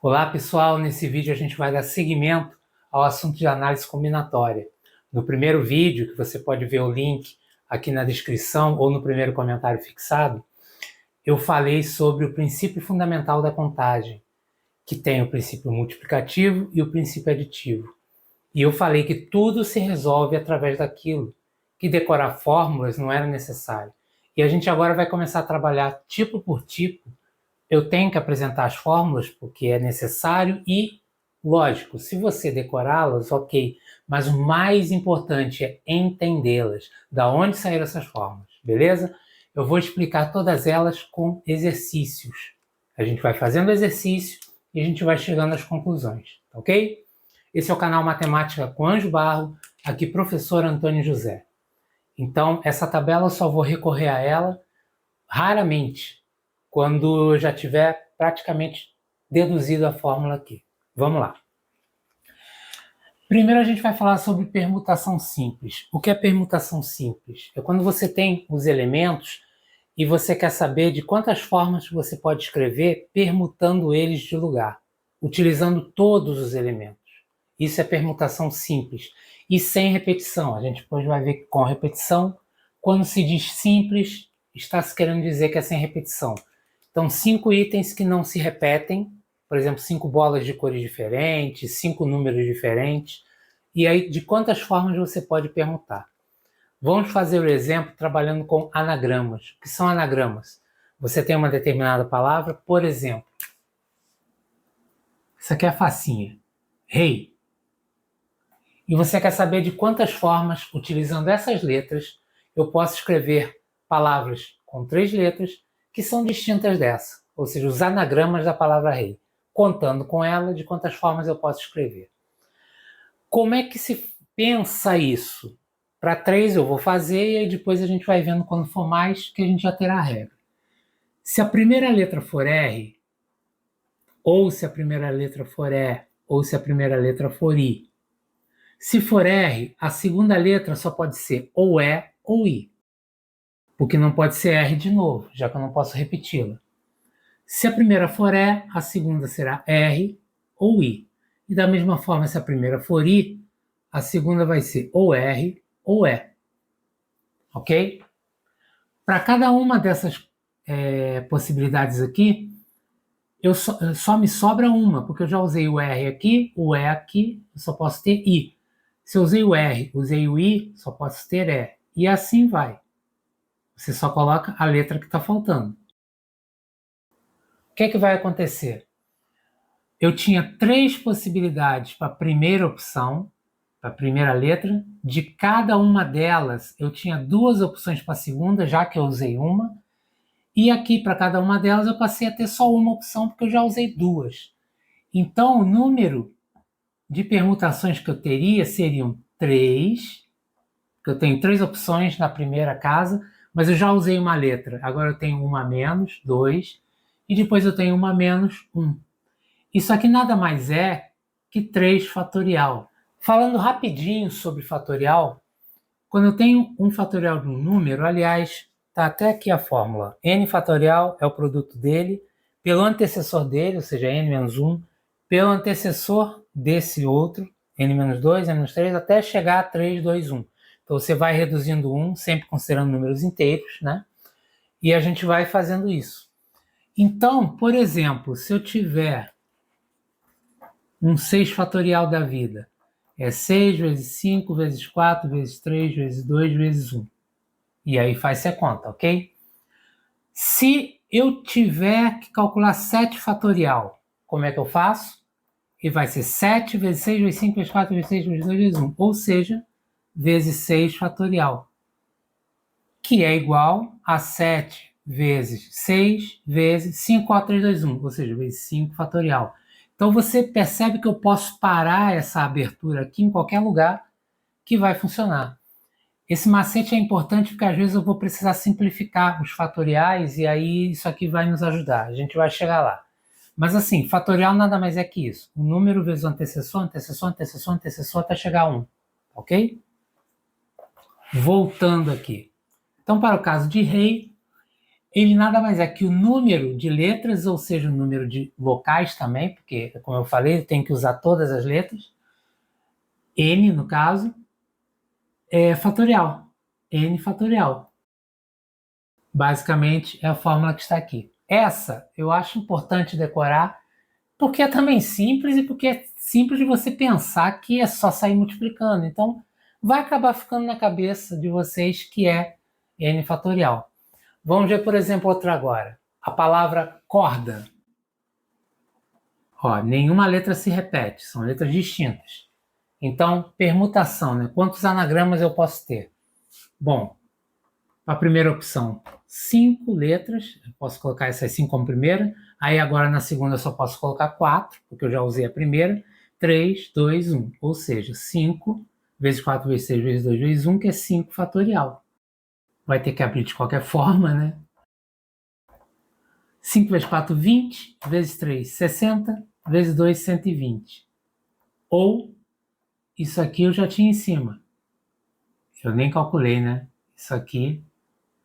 Olá pessoal, nesse vídeo a gente vai dar seguimento ao assunto de análise combinatória. No primeiro vídeo, que você pode ver o link aqui na descrição ou no primeiro comentário fixado, eu falei sobre o princípio fundamental da contagem, que tem o princípio multiplicativo e o princípio aditivo. E eu falei que tudo se resolve através daquilo, que decorar fórmulas não era necessário. E a gente agora vai começar a trabalhar tipo por tipo. Eu tenho que apresentar as fórmulas porque é necessário e, lógico, se você decorá-las, ok. Mas o mais importante é entendê-las, da onde saíram essas fórmulas, beleza? Eu vou explicar todas elas com exercícios. A gente vai fazendo exercício e a gente vai chegando às conclusões, ok? Esse é o canal Matemática com Anjo Barro, aqui professor Antônio José. Então, essa tabela eu só vou recorrer a ela raramente, quando já tiver praticamente deduzido a fórmula aqui. Vamos lá. Primeiro a gente vai falar sobre permutação simples. O que é permutação simples? É quando você tem os elementos e você quer saber de quantas formas você pode escrever permutando eles de lugar, utilizando todos os elementos. Isso é permutação simples e sem repetição. A gente depois vai ver que com repetição, quando se diz simples, está se querendo dizer que é sem repetição. Então, 5 itens que não se repetem, por exemplo, 5 bolas de cores diferentes, 5 números diferentes, e aí de quantas formas você pode permutar. Vamos fazer o exemplo trabalhando com anagramas. O que são anagramas? Você tem uma determinada palavra, por exemplo, isso aqui é facinha, rei. E você quer saber de quantas formas, utilizando essas letras, eu posso escrever palavras com 3 letras que são distintas dessa, ou seja, os anagramas da palavra rei, contando com ela de quantas formas eu posso escrever. Como é que se pensa isso? Para 3 eu vou fazer e aí depois a gente vai vendo quando for mais, que a gente já terá a regra. Se a primeira letra for R, ou se a primeira letra for E, ou se a primeira letra for I. Se for R, a segunda letra só pode ser ou E ou I, porque não pode ser R de novo, já que eu não posso repeti-la. Se a primeira for E, a segunda será R ou I. E da mesma forma, se a primeira for I, a segunda vai ser ou R ou E. Ok? Para cada uma dessas possibilidades aqui, só me sobra uma, porque eu já usei o R aqui, o E aqui, eu só posso ter I. Se eu usei o R, usei o I, só posso ter E. E assim vai. Você só coloca a letra que está faltando. O que é que vai acontecer? Eu tinha 3 possibilidades para a primeira opção, para a primeira letra. De cada uma delas, eu tinha 2 opções para a segunda, já que eu usei uma. E aqui, para cada uma delas, eu passei a ter só uma opção, porque eu já usei 2. Então, o número de permutações que eu teria seriam 3, porque eu tenho 3 opções na primeira casa, mas eu já usei uma letra. Agora eu tenho uma a menos, 2, e depois eu tenho uma a menos, 1. Isso aqui nada mais é que 3 fatorial. Falando rapidinho sobre fatorial, quando eu tenho um fatorial de um número, aliás, está até aqui a fórmula. N fatorial é o produto dele pelo antecessor dele, ou seja, n menos 1, pelo antecessor desse outro, n menos 2, n menos 3, até chegar a 3, 2, 1. Então você vai reduzindo 1, sempre considerando números inteiros, né? E a gente vai fazendo isso. Então, por exemplo, se eu tiver um 6 fatorial da vida, é 6 vezes 5 vezes 4 vezes 3 vezes 2 vezes 1. E aí faz-se a conta, ok? Se eu tiver que calcular 7 fatorial, como é que eu faço? E vai ser 7 vezes 6 vezes 5 vezes 4 vezes 6 vezes 2 vezes 1. Ou seja, vezes 6 fatorial, que é igual a 7 vezes 6 vezes 5, 4, 3, 2, 1. Ou seja, vezes 5 fatorial. Então você percebe que eu posso parar essa abertura aqui em qualquer lugar que vai funcionar. Esse macete é importante porque às vezes eu vou precisar simplificar os fatoriais e aí isso aqui vai nos ajudar. A gente vai chegar lá. Mas assim, fatorial nada mais é que isso. O número vezes o antecessor, antecessor, antecessor, antecessor até chegar a 1. Ok? Voltando aqui. Então, para o caso de rei, ele nada mais é que o número de letras, ou seja, o número de vocais também, porque, como eu falei, tem que usar todas as letras, n no caso, é fatorial, n fatorial. Basicamente, é a fórmula que está aqui. Essa eu acho importante decorar, porque é também simples e porque é simples de você pensar que é só sair multiplicando. Então, vai acabar ficando na cabeça de vocês que é n fatorial. Vamos ver, por exemplo, outra agora. A palavra corda. Ó, nenhuma letra se repete, são letras distintas. Então, permutação, né? Quantos anagramas eu posso ter? Bom, a primeira opção, 5 letras, eu posso colocar essas 5 como primeira, aí agora na segunda eu só posso colocar 4, porque eu já usei a primeira, 3, 2, 1, ou seja, 5 vezes 4 vezes 6 vezes 2 vezes 1, que é 5 fatorial. Vai ter que abrir de qualquer forma, né? 5 vezes 4, 20, vezes 3, 60, vezes 2, 120. Ou, isso aqui eu já tinha em cima. Eu nem calculei, né? Isso aqui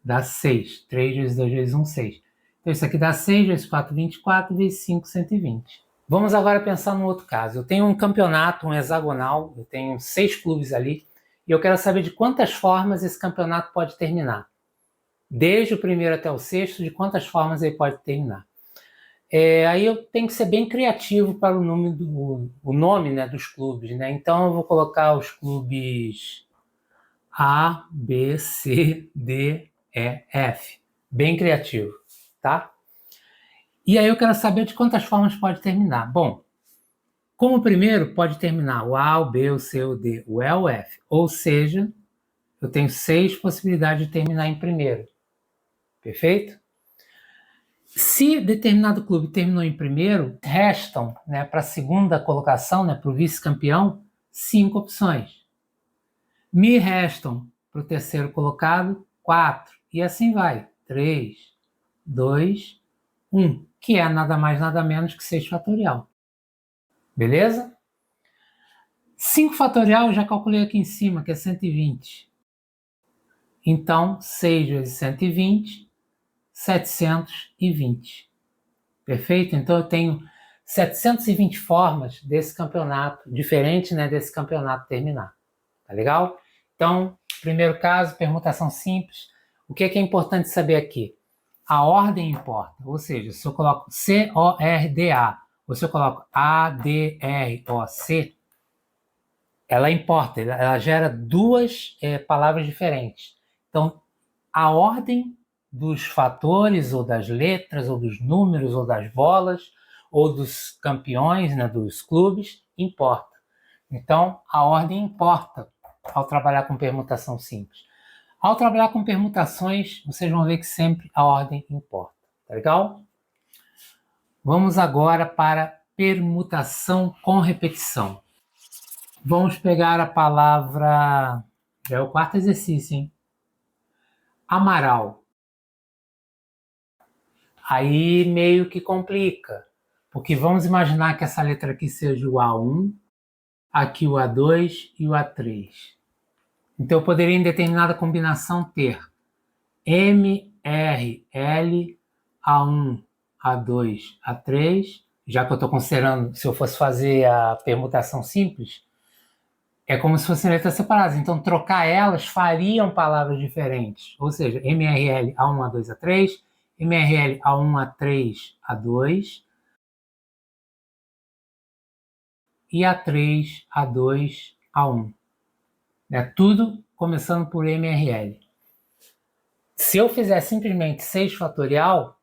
dá 6. 3 vezes 2 vezes 1, 6. Então, isso aqui dá 6 vezes 4, 24, vezes 5, 120. Vamos agora pensar no outro caso. Eu tenho um campeonato, um hexagonal, eu tenho 6 clubes ali, e eu quero saber de quantas formas esse campeonato pode terminar. Desde o primeiro até o sexto, de quantas formas ele pode terminar. Aí eu tenho que ser bem criativo para o nome, né, dos clubes, né? Então eu vou colocar os clubes A, B, C, D, E, F. Bem criativo, tá? E aí eu quero saber de quantas formas pode terminar. Bom, como o primeiro pode terminar o A, o B, o C, o D, o E, o F. Ou seja, eu tenho 6 possibilidades de terminar em primeiro. Perfeito? Se determinado clube terminou em primeiro, restam, né, para a segunda colocação, né, para o vice-campeão, 5 opções. Me restam para o terceiro colocado 4. E assim vai. 3, 2, 1. Que é nada mais, nada menos que 6 fatorial. Beleza? 5 fatorial eu já calculei aqui em cima, que é 120. Então, 6 vezes 120, 720. Perfeito? Então eu tenho 720 formas desse campeonato, diferente, né, desse campeonato terminar. Tá legal? Então, primeiro caso, permutação simples. O que é importante saber aqui? A ordem importa. Ou seja, se eu coloco C-O-R-D-A ou se eu coloco A-D-R-O-C, ela importa, ela gera duas palavras diferentes. Então, a ordem dos fatores, ou das letras, ou dos números, ou das bolas, ou dos campeões, né, dos clubes, importa. Então, a ordem importa ao trabalhar com permutação simples. Ao trabalhar com permutações, vocês vão ver que sempre a ordem importa. Tá legal? Vamos agora para permutação com repetição. Vamos pegar a palavra... Já é o quarto exercício, hein? Amaral. Aí meio que complica, porque vamos imaginar que essa letra aqui seja o A1, aqui o A2 e o A3. Então eu poderia em determinada combinação ter M, R, L, A1, A2, A3, já que eu estou considerando, se eu fosse fazer a permutação simples, é como se fossem letras separadas. Então trocar elas fariam palavras diferentes. Ou seja, MRL, A1, A2, A3, MRL, A1, A3, A2, e A3, A2, A1. Tudo começando por MRL. Se eu fizer simplesmente 6 fatorial,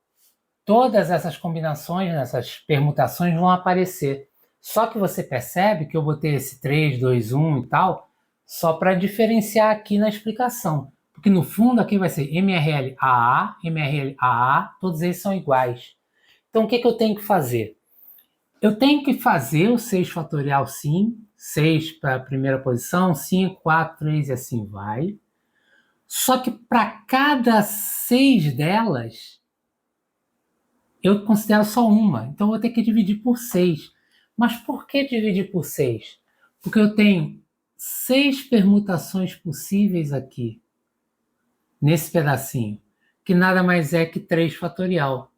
todas essas combinações, essas permutações vão aparecer. Só que você percebe que eu botei esse 3, 2, 1 e tal, só para diferenciar aqui na explicação. Porque no fundo aqui vai ser MRL AA, MRL AA, todos eles são iguais. Então o que eu tenho que fazer? Eu tenho que fazer o 6 fatorial sim, 6 para a primeira posição, 5, 4, 3 e assim vai. Só que para cada 6 delas, eu considero só uma. Então eu vou ter que dividir por 6. Mas por que dividir por 6? Porque eu tenho 6 permutações possíveis aqui, nesse pedacinho. que nada mais é que 3 fatorial.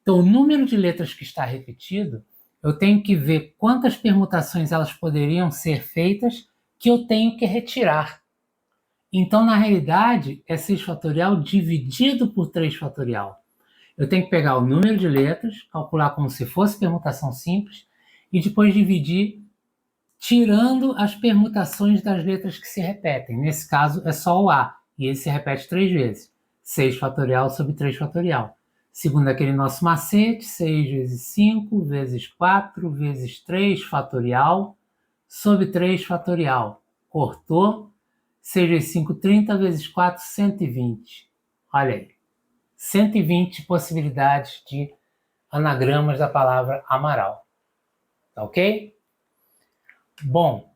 Então, o número de letras que está repetido, eu tenho que ver quantas permutações elas poderiam ser feitas que eu tenho que retirar. Então, na realidade, é 6 fatorial dividido por 3 fatorial. Eu tenho que pegar o número de letras, calcular como se fosse permutação simples, e depois dividir tirando as permutações das letras que se repetem. Nesse caso, é só o A, e ele se repete 3 vezes. 6 fatorial sobre 3 fatorial. Segundo aquele nosso macete, 6 vezes 5 vezes 4 vezes 3 fatorial sobre 3 fatorial. Cortou. 6 vezes 5, 30 vezes 4, 120. Olha aí. 120 possibilidades de anagramas da palavra Amaral. Tá ok? Bom,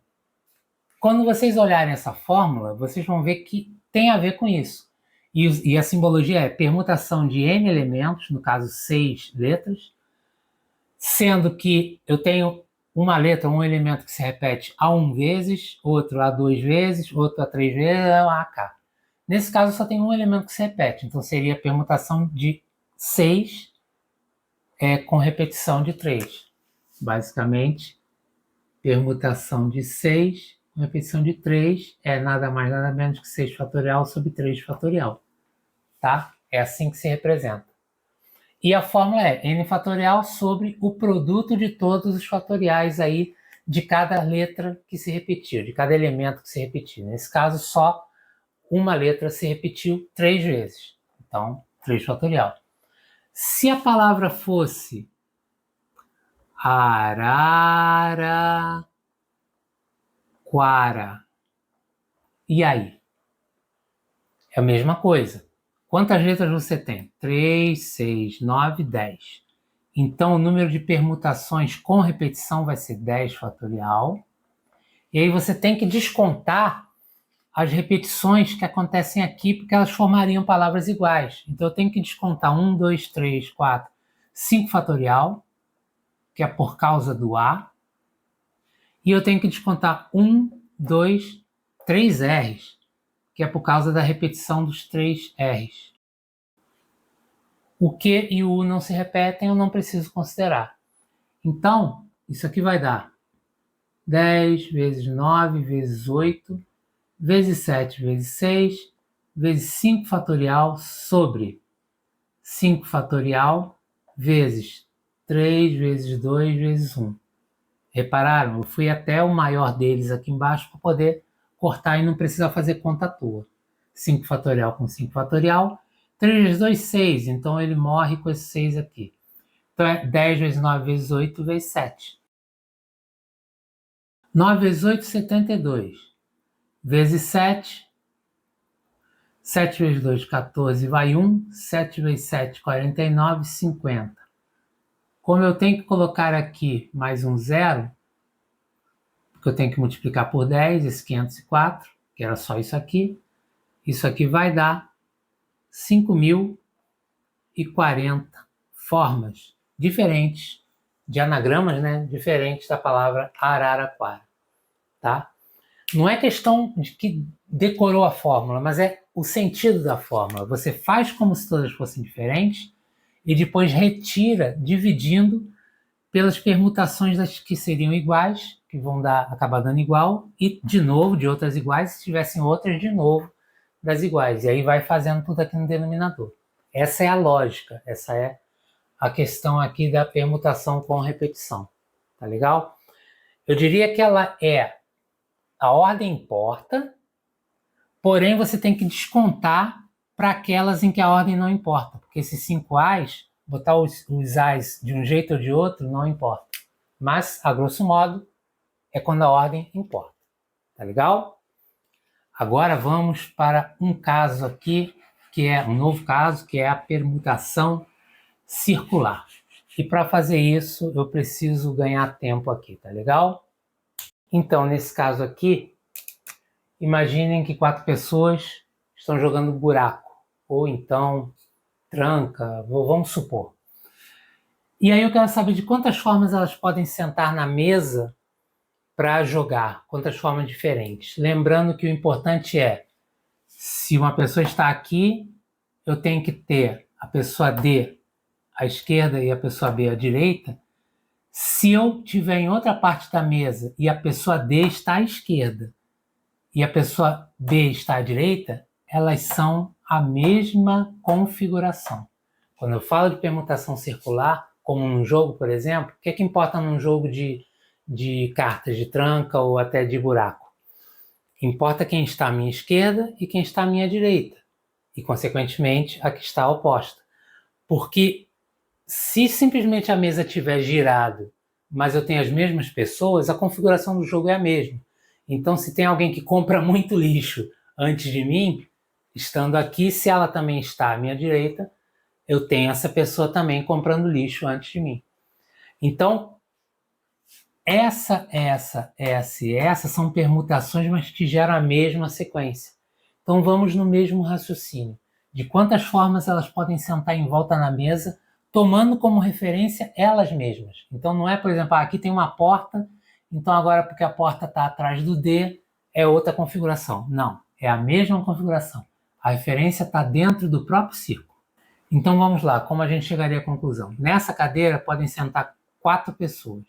quando vocês olharem essa fórmula, vocês vão ver que tem a ver com isso. E a simbologia é permutação de n elementos, no caso 6 letras, sendo que eu tenho uma letra, um elemento que se repete A1 vezes, outro A2 vezes, outro A3 vezes, AK. Nesse caso só tem um elemento que se repete, então seria a permutação de 6 com repetição de 3. Basicamente, permutação de 6 com repetição de 3 é nada mais nada menos que 6 fatorial sobre 3 fatorial. Tá? É assim que se representa. E a fórmula é n fatorial sobre o produto de todos os fatoriais aí de cada letra que se repetiu, de cada elemento que se repetiu. Nesse caso, só uma letra se repetiu 3 vezes. Então, 3 fatorial. Se a palavra fosse Araraquara, e aí? É a mesma coisa. Quantas letras você tem? 3, 6, 9, 10. Então, o número de permutações com repetição vai ser 10 fatorial. E aí você tem que descontar as repetições que acontecem aqui, porque elas formariam palavras iguais. Então, eu tenho que descontar 1, 2, 3, 4, 5 fatorial, que é por causa do A. E eu tenho que descontar 1, 2, 3 R's, que é por causa da repetição dos 3 R's. O Q e o U não se repetem, eu não preciso considerar. Então, isso aqui vai dar 10 vezes 9 vezes 8 vezes 7 vezes 6 vezes 5 fatorial sobre 5 fatorial vezes 3 vezes 2 vezes 1. Repararam? Eu fui até o maior deles aqui embaixo para poder cortar e não precisar fazer conta à toa. 5 fatorial com 5 fatorial. 3 vezes 2, 6. Então ele morre com esse 6 aqui. Então é 10 vezes 9 vezes 8 vezes 7. 9 vezes 8, 72. Vezes 7. 7 vezes 2, 14, vai 1. 7 vezes 7, 49, 50. Como eu tenho que colocar aqui mais um zero, porque eu tenho que multiplicar por 10, esse 504, que era só isso aqui vai dar 5.040 formas diferentes de anagramas, né, diferentes da palavra Araraquara, tá? Não é questão de que decorou a fórmula, mas é o sentido da fórmula. Você faz como se todas fossem diferentes e depois retira dividindo pelas permutações das que seriam iguais, que vão acabar dando igual, e de novo de outras iguais, se tivessem outras de novo das iguais. E aí vai fazendo tudo aqui no denominador. Essa é a lógica, essa é a questão aqui da permutação com repetição. Tá legal? Eu diria que ela a ordem importa, porém você tem que descontar para aquelas em que a ordem não importa, porque esses 5 A's, botar os A's de um jeito ou de outro não importa. Mas, a grosso modo, é quando a ordem importa. Tá legal? Agora vamos para um caso aqui, que é um novo caso, que é a permutação circular. E para fazer isso, eu preciso ganhar tempo aqui, tá legal? Então, nesse caso aqui, imaginem que 4 pessoas estão jogando buraco, ou então tranca, vamos supor. E aí eu quero saber de quantas formas elas podem sentar na mesa para jogar, quantas formas diferentes. Lembrando que o importante é, se uma pessoa está aqui, eu tenho que ter a pessoa D à esquerda e a pessoa B à direita, se eu tiver em outra parte da mesa e a pessoa D está à esquerda e a pessoa B está à direita, elas são a mesma configuração. Quando eu falo de permutação circular, como num jogo, por exemplo, o que é que importa num jogo de cartas, de tranca ou até de buraco? Importa quem está à minha esquerda e quem está à minha direita, e, consequentemente, a que está oposta. Porque se simplesmente a mesa tiver girado, mas eu tenho as mesmas pessoas, a configuração do jogo é a mesma. Então, se tem alguém que compra muito lixo antes de mim, estando aqui, se ela também está à minha direita, eu tenho essa pessoa também comprando lixo antes de mim. Então, essa e essa são permutações, mas que geram a mesma sequência. Então, vamos no mesmo raciocínio. De quantas formas elas podem sentar em volta na mesa, tomando como referência elas mesmas. Então, não é, por exemplo, aqui tem uma porta, então agora porque a porta está atrás do D, é outra configuração. Não, é a mesma configuração. A referência está dentro do próprio círculo. Então, vamos lá, como a gente chegaria à conclusão? Nessa cadeira podem sentar 4 pessoas.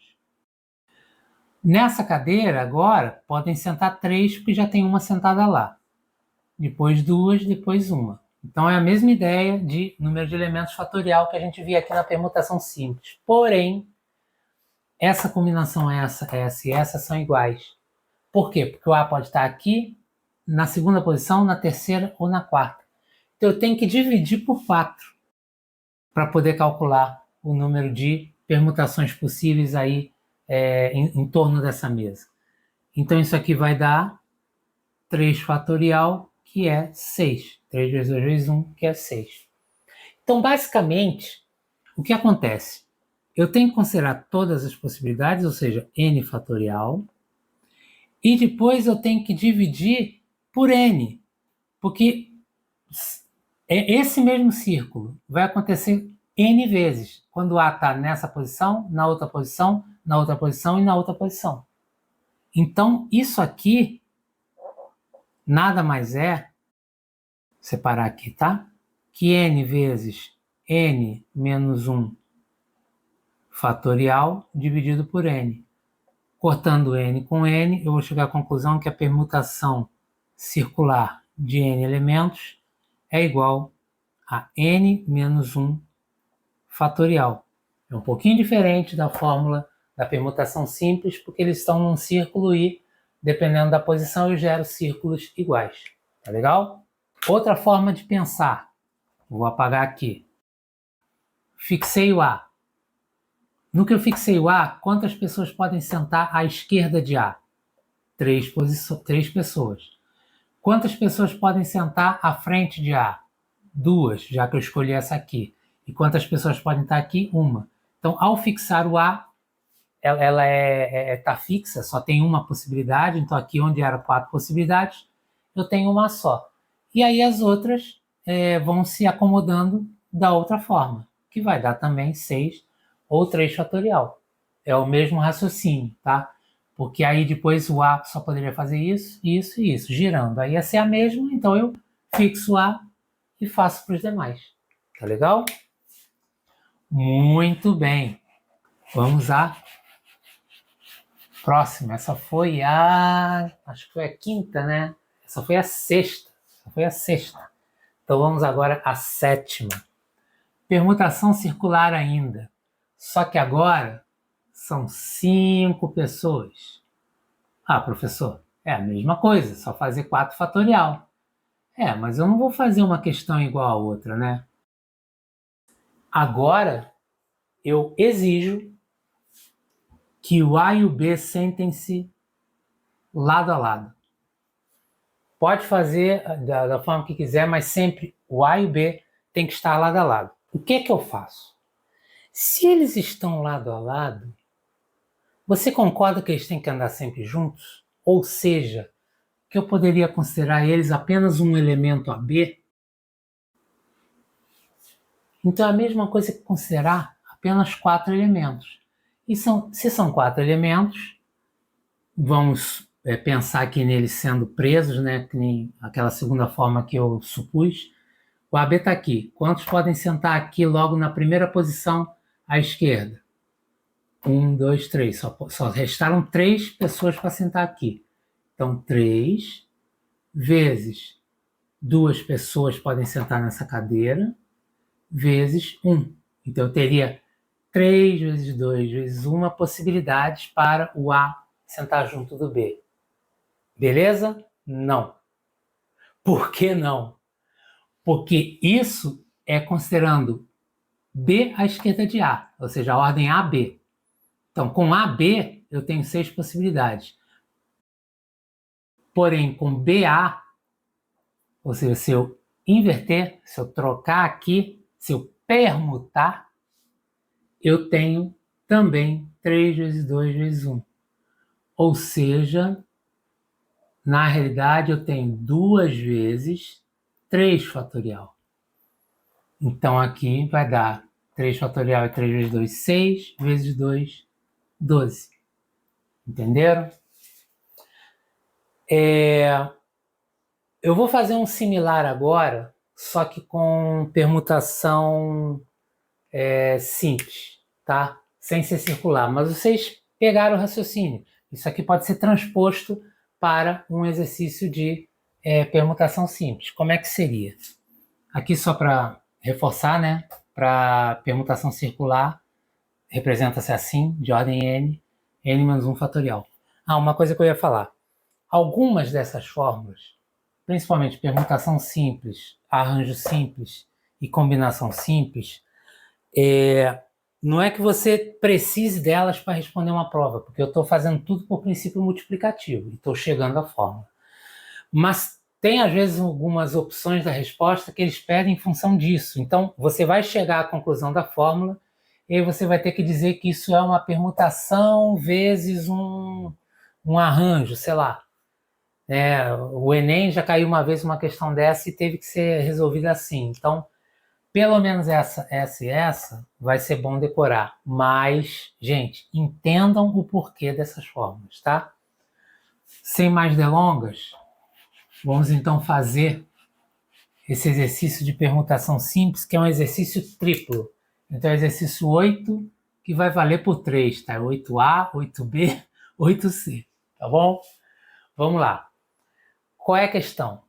Nessa cadeira, agora, podem sentar 3, porque já tem uma sentada lá. Depois 2, depois 1. Então, é a mesma ideia de número de elementos fatorial que a gente via aqui na permutação simples. Porém, essa combinação, essa e essa são iguais. Por quê? Porque o A pode estar aqui, na segunda posição, na terceira ou na quarta. Então, eu tenho que dividir por 4 para poder calcular o número de permutações possíveis aí em torno dessa mesa. Então, isso aqui vai dar 3 fatorial, que é 6. 3 vezes 2 vezes 1, que é 6. Então, basicamente, o que acontece? Eu tenho que considerar todas as possibilidades, ou seja, n fatorial, e depois eu tenho que dividir por n, porque esse mesmo círculo vai acontecer n vezes, quando o A está nessa posição, na outra posição, na outra posição e na outra posição. Então, isso aqui nada mais é, separar aqui, tá? Que n vezes n menos 1 fatorial dividido por n. Cortando n com n, eu vou chegar à conclusão que a permutação circular de n elementos é igual a n menos 1 fatorial. É um pouquinho diferente da fórmula da permutação simples, porque eles estão num círculo e, dependendo da posição, eu gero círculos iguais. Tá legal? Outra forma de pensar, vou apagar aqui. Fixei o A. No que eu fixei o A, quantas pessoas podem sentar à esquerda de A? 3 pessoas. Quantas pessoas podem sentar à frente de A? 2, já que eu escolhi essa aqui. E quantas pessoas podem estar aqui? 1. Então, ao fixar o A, ela está fixa, só tem uma possibilidade. Então, aqui onde era 4 possibilidades, eu tenho uma só. E aí as outras vão se acomodando da outra forma, que vai dar também 6 ou 3 fatorial. É o mesmo raciocínio, tá? Porque aí depois o A só poderia fazer isso, isso e isso, girando. Aí ia ser a mesma, então eu fixo o A e faço para os demais. Tá legal? Muito bem. Vamos à próxima. Essa foi acho que foi a quinta, né? Essa foi a sexta. Então vamos agora à sétima. Permutação circular ainda. Só que agora são 5 pessoas. Ah, professor, é a mesma coisa, só fazer 4 fatorial. Mas eu não vou fazer uma questão igual a outra, né? Agora, eu exijo que o A e o B sentem-se lado a lado. Pode fazer da forma que quiser, mas sempre o A e o B tem que estar lado a lado. O que é que eu faço? Se eles estão lado a lado, você concorda que eles têm que andar sempre juntos? Ou seja, que eu poderia considerar eles apenas um elemento AB? Então é a mesma coisa que considerar apenas 4 elementos. E se são 4 elementos, vamos pensar aqui neles sendo presos, né? Que nem aquela segunda forma que eu supus. O AB está aqui. Quantos podem sentar aqui logo na primeira posição à esquerda? 1, 2, 3. Só restaram 3 pessoas para sentar aqui. Então, 3 vezes 2 pessoas podem sentar nessa cadeira, vezes 1. Então, eu teria 3 vezes 2 vezes 1 possibilidades para o A sentar junto do B. Beleza? Não. Por que não? Porque isso é considerando B à esquerda de A, ou seja, a ordem AB. Então, com AB, eu tenho 6 possibilidades. Porém, com BA, ou seja, se eu inverter, se eu trocar aqui, se eu permutar, eu tenho também 3 vezes 2 vezes 1. Ou seja, na realidade, eu tenho 2 vezes 3 fatorial. Então, aqui vai dar 3 fatorial é 3 vezes 2, 6, vezes 2, 12. Entenderam? Eu vou fazer um similar agora, só que com permutação simples, tá? Sem ser circular. Mas vocês pegaram o raciocínio. Isso aqui pode ser transposto para um exercício de permutação simples. Como é que seria? Aqui só para reforçar, né? Para permutação circular, representa-se assim, de ordem n, n menos 1 fatorial. Uma coisa que eu ia falar. Algumas dessas fórmulas, principalmente permutação simples, arranjo simples e combinação simples, não é que você precise delas para responder uma prova, porque eu estou fazendo tudo por princípio multiplicativo e estou chegando à fórmula. Mas tem, às vezes, algumas opções da resposta que eles pedem em função disso. Então, você vai chegar à conclusão da fórmula e aí você vai ter que dizer que isso é uma permutação vezes um arranjo, sei lá. O Enem já caiu uma vez uma questão dessa e teve que ser resolvida assim. Então, pelo menos essa e essa vai ser bom decorar. Mas, gente, entendam o porquê dessas fórmulas, tá? Sem mais delongas, vamos então fazer esse exercício de permutação simples, que é um exercício triplo. Então, é o exercício 8, que vai valer por 3, tá? 8A, 8B, 8C, tá bom? Vamos lá. Qual é a questão?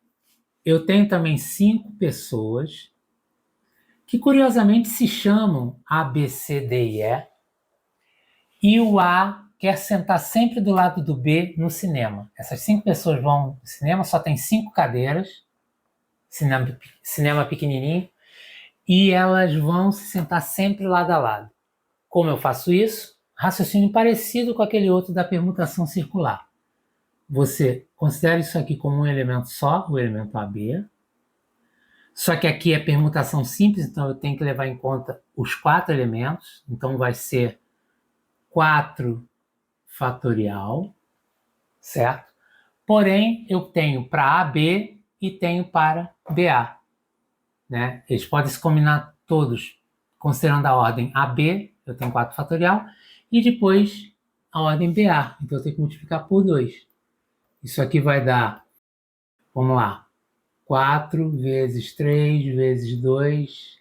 Eu tenho também 5 pessoas que, curiosamente, se chamam A, B, C, D e E, e o A quer sentar sempre do lado do B no cinema. Essas 5 pessoas vão no cinema, só tem 5 cadeiras, cinema pequenininho, e elas vão se sentar sempre lado a lado. Como eu faço isso? Raciocínio parecido com aquele outro da permutação circular. Você considera isso aqui como um elemento só, o elemento AB. Só que aqui é permutação simples, então eu tenho que levar em conta os 4 elementos. Então vai ser 4 fatorial, certo? Porém, eu tenho para AB e tenho para BA. Né? Eles podem se combinar todos, considerando a ordem AB, eu tenho 4 fatorial, e depois a ordem BA. Então eu tenho que multiplicar por 2. Isso aqui vai dar, vamos lá, 4 vezes 3 vezes 2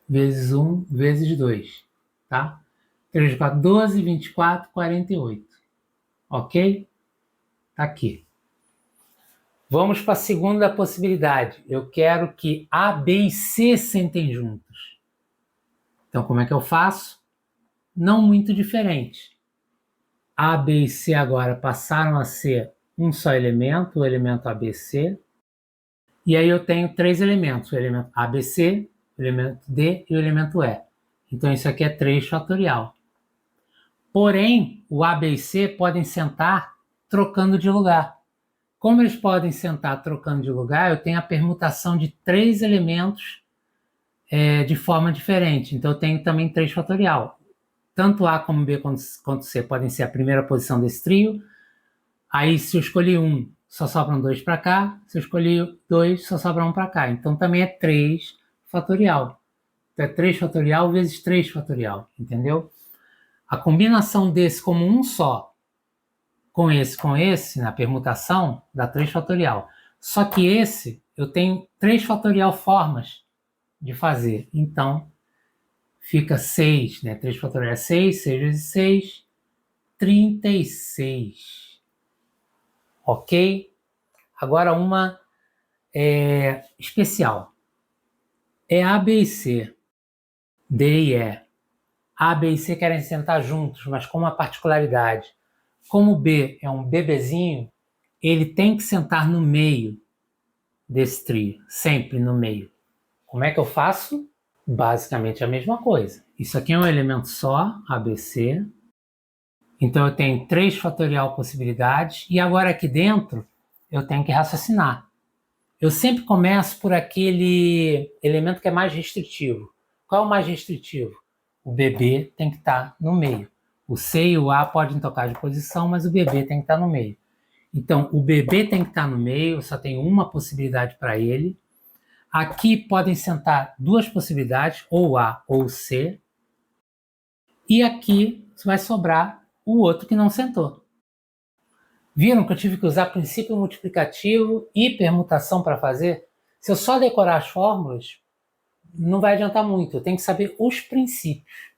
vezes 1 vezes 2, tá? 3 vezes 4, 12, 24, 48. Ok? Tá aqui. Vamos para a segunda possibilidade. Eu quero que A, B e C sentem juntos. Então, como é que eu faço? Não muito diferente. A, B e C agora passaram a ser um só elemento, o elemento ABC. E aí eu tenho 3 elementos, o elemento ABC, o elemento D e o elemento E. Então isso aqui é 3 fatorial. Porém, o A, B e C podem sentar trocando de lugar. Como eles podem sentar trocando de lugar, eu tenho a permutação de 3 elementos de forma diferente. Então eu tenho também 3 fatorial. Tanto A como B quanto C podem ser a primeira posição desse trio. Aí, se eu escolhi 1, só sobram 2 para cá. Se eu escolhi 2, só sobra 1 para cá. Então, também é 3 fatorial. Então, é 3 fatorial vezes 3 fatorial, entendeu? A combinação desse como um só, com esse, na permutação, dá 3 fatorial. Só que esse, eu tenho 3 fatorial formas de fazer. Então, fica 6, né? 3 fatorial é 6, 6 vezes 6, 36. Ok? Agora uma especial. É A, B e C. D e E. A, B e C querem sentar juntos, mas com uma particularidade. Como o B é um bebezinho, ele tem que sentar no meio desse trio, sempre no meio. Como é que eu faço? Basicamente a mesma coisa. Isso aqui é um elemento só, ABC. Então eu tenho 3 fatorial possibilidades e agora aqui dentro eu tenho que raciocinar. Eu sempre começo por aquele elemento que é mais restritivo. Qual é o mais restritivo? O BB tem que estar no meio. O C e o A podem trocar de posição, mas o BB tem que estar no meio. Então, o BB tem que estar no meio, eu só tenho uma possibilidade para ele. Aqui podem sentar 2 possibilidades, ou A ou C. E aqui vai sobrar o outro que não sentou. Viram que eu tive que usar princípio multiplicativo e permutação para fazer? Se eu só decorar as fórmulas, não vai adiantar muito. Eu tenho que saber os princípios.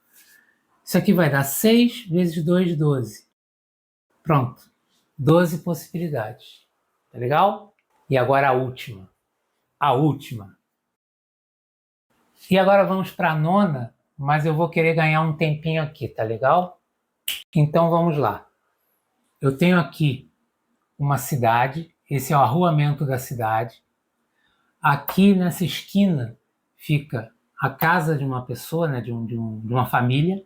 Isso aqui vai dar 6 vezes 2, 12. Pronto. 12 possibilidades. Tá legal? E agora a última. A última. E agora vamos para a nona, mas eu vou querer ganhar um tempinho aqui, tá legal? Então vamos lá. Eu tenho aqui uma cidade, esse é o arruamento da cidade. Aqui nessa esquina fica a casa de uma pessoa, né, de uma família.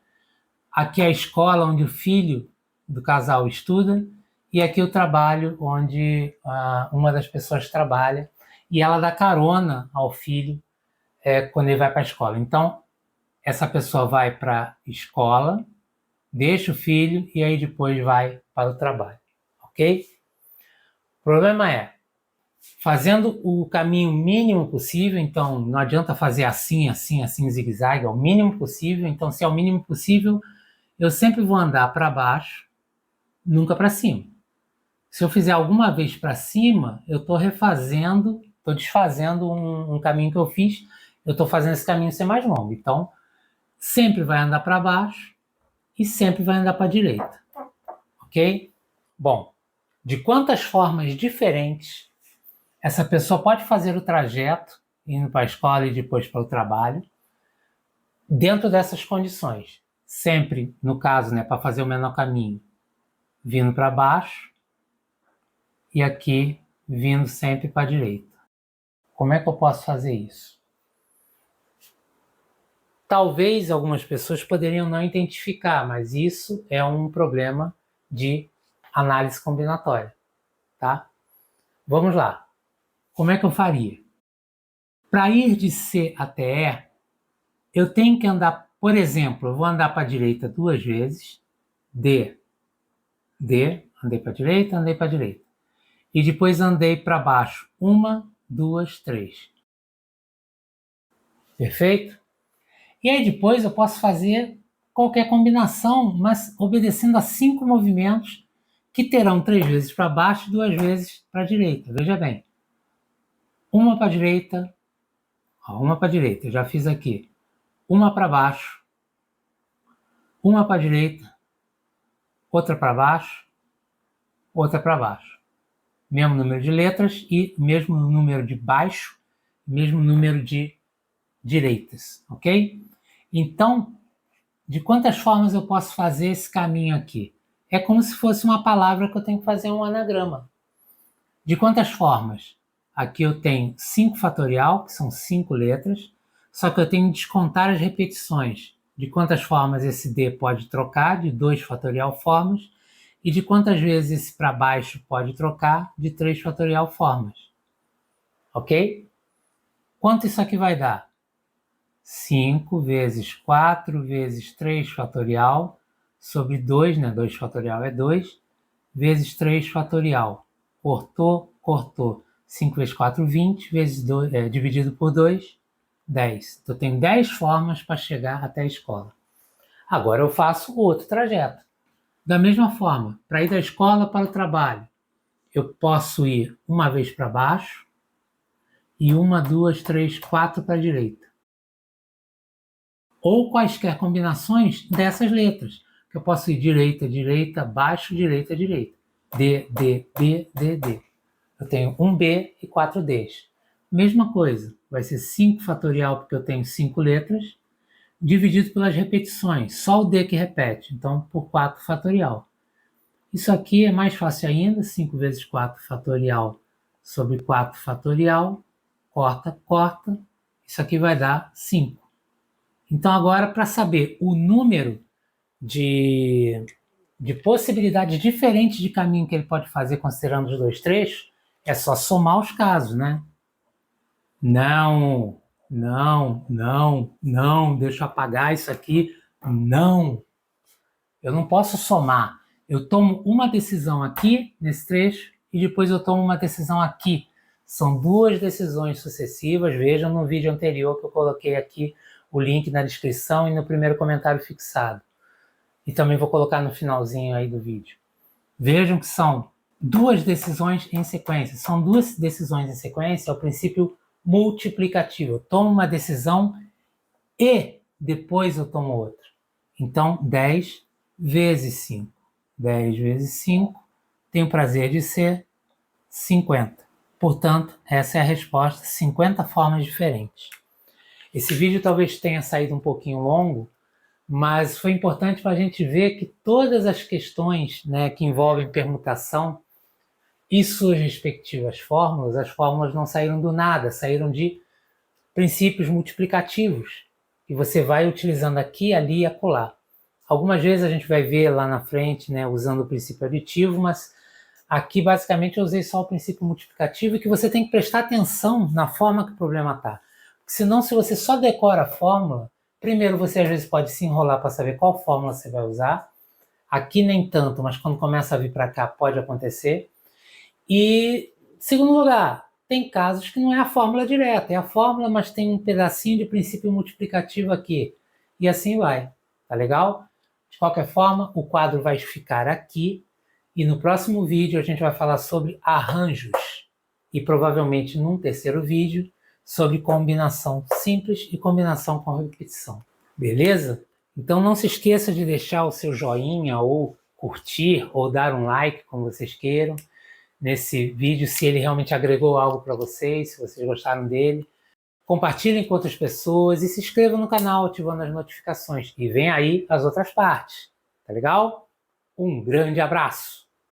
Aqui é a escola onde o filho do casal estuda. E aqui o trabalho onde uma das pessoas trabalha. E ela dá carona ao filho quando ele vai para a escola. Então, essa pessoa vai para a escola, deixa o filho e aí depois vai para o trabalho. Ok? O problema é, fazendo o caminho mínimo possível, então não adianta fazer assim, assim, assim, zigue-zague, é o mínimo possível. Então, se é o mínimo possível, eu sempre vou andar para baixo, nunca para cima. Se eu fizer alguma vez para cima, eu estou refazendo, estou desfazendo um caminho que eu fiz, eu estou fazendo esse caminho ser mais longo. Então, sempre vai andar para baixo e sempre vai andar para a direita. Ok? Bom, de quantas formas diferentes essa pessoa pode fazer o trajeto, indo para a escola e depois para o trabalho, dentro dessas condições? Sempre, no caso, né, para fazer o menor caminho, vindo para baixo e aqui vindo sempre para a direita. Como é que eu posso fazer isso? Talvez algumas pessoas poderiam não identificar, mas isso é um problema de análise combinatória, tá? Vamos lá. Como é que eu faria? Para ir de C até E, eu tenho que andar, por exemplo, eu vou andar para a direita 2 vezes, D, andei para a direita, andei para a direita. E depois andei para baixo, 1, 2, 3. Perfeito? E aí depois eu posso fazer qualquer combinação, mas obedecendo a 5 movimentos que terão 3 vezes para baixo e 2 vezes para a direita. Veja bem. Uma para a direita, uma para a direita, eu já fiz aqui. Uma para baixo, uma para a direita, outra para baixo, outra para baixo. Mesmo número de letras e mesmo número de baixo, mesmo número de direitas, ok? Então, de quantas formas eu posso fazer esse caminho aqui? É como se fosse uma palavra que eu tenho que fazer um anagrama. De quantas formas? Aqui eu tenho 5 fatorial, que são 5 letras, só que eu tenho que descontar as repetições. De quantas formas esse D pode trocar, de 2 fatorial formas, e de quantas vezes esse para baixo pode trocar, de 3 fatorial formas. Ok? Quanto isso aqui vai dar? 5 vezes 4 vezes 3 fatorial sobre 2, né? 2 fatorial é 2, vezes 3 fatorial. Cortou, cortou. 5 vezes 4, 20, vezes 2, dividido por 2, 10. Então, eu tenho 10 formas para chegar até a escola. Agora eu faço outro trajeto. Da mesma forma, para ir da escola para o trabalho, eu posso ir uma vez para baixo e 1, 2, 3, 4 para a direita. Ou quaisquer combinações dessas letras, que eu posso ir direita, direita, baixo, direita, direita. D, D, D, D, D. Eu tenho um B e 4 Ds. Mesma coisa, vai ser 5 fatorial, porque eu tenho 5 letras, dividido pelas repetições, só o D que repete, então por 4 fatorial. Isso aqui é mais fácil ainda, 5 vezes 4 fatorial sobre 4 fatorial, corta, corta, isso aqui vai dar 5. Então agora, para saber o número de possibilidades diferentes de caminho que ele pode fazer considerando os dois trechos, é só somar os casos, né? Não, não, não, não, deixa eu apagar isso aqui. Não, eu não posso somar. Eu tomo uma decisão aqui, nesse trecho, e depois eu tomo uma decisão aqui. São duas decisões sucessivas. Vejam no vídeo anterior que eu coloquei aqui o link na descrição e no primeiro comentário fixado. E também vou colocar no finalzinho aí do vídeo. Vejam que são duas decisões em sequência. São duas decisões em sequência, é o princípio multiplicativo. Eu tomo uma decisão e depois eu tomo outra. Então, 10 vezes 5. 10 vezes 5 tem o prazer de ser 50. Portanto, essa é a resposta, 50 formas diferentes. Esse vídeo talvez tenha saído um pouquinho longo, mas foi importante para a gente ver que todas as questões, né, que envolvem permutação e suas respectivas fórmulas, as fórmulas não saíram do nada, saíram de princípios multiplicativos, que você vai utilizando aqui, ali e acolá. Algumas vezes a gente vai ver lá na frente, né, usando o princípio aditivo, mas aqui basicamente eu usei só o princípio multiplicativo e que você tem que prestar atenção na forma que o problema está. Senão, se você só decora a fórmula, primeiro você às vezes pode se enrolar para saber qual fórmula você vai usar. Aqui nem tanto, mas quando começa a vir para cá pode acontecer. E, segundo lugar, tem casos que não é a fórmula direta, é a fórmula, mas tem um pedacinho de princípio multiplicativo aqui. E assim vai, tá legal? De qualquer forma, o quadro vai ficar aqui e no próximo vídeo a gente vai falar sobre arranjos e provavelmente num terceiro vídeo sobre combinação simples e combinação com repetição. Beleza? Então não se esqueça de deixar o seu joinha ou curtir ou dar um like, como vocês queiram, nesse vídeo, se ele realmente agregou algo para vocês, se vocês gostaram dele. Compartilhem com outras pessoas e se inscrevam no canal ativando as notificações. E vem aí as outras partes, tá legal? Um grande abraço!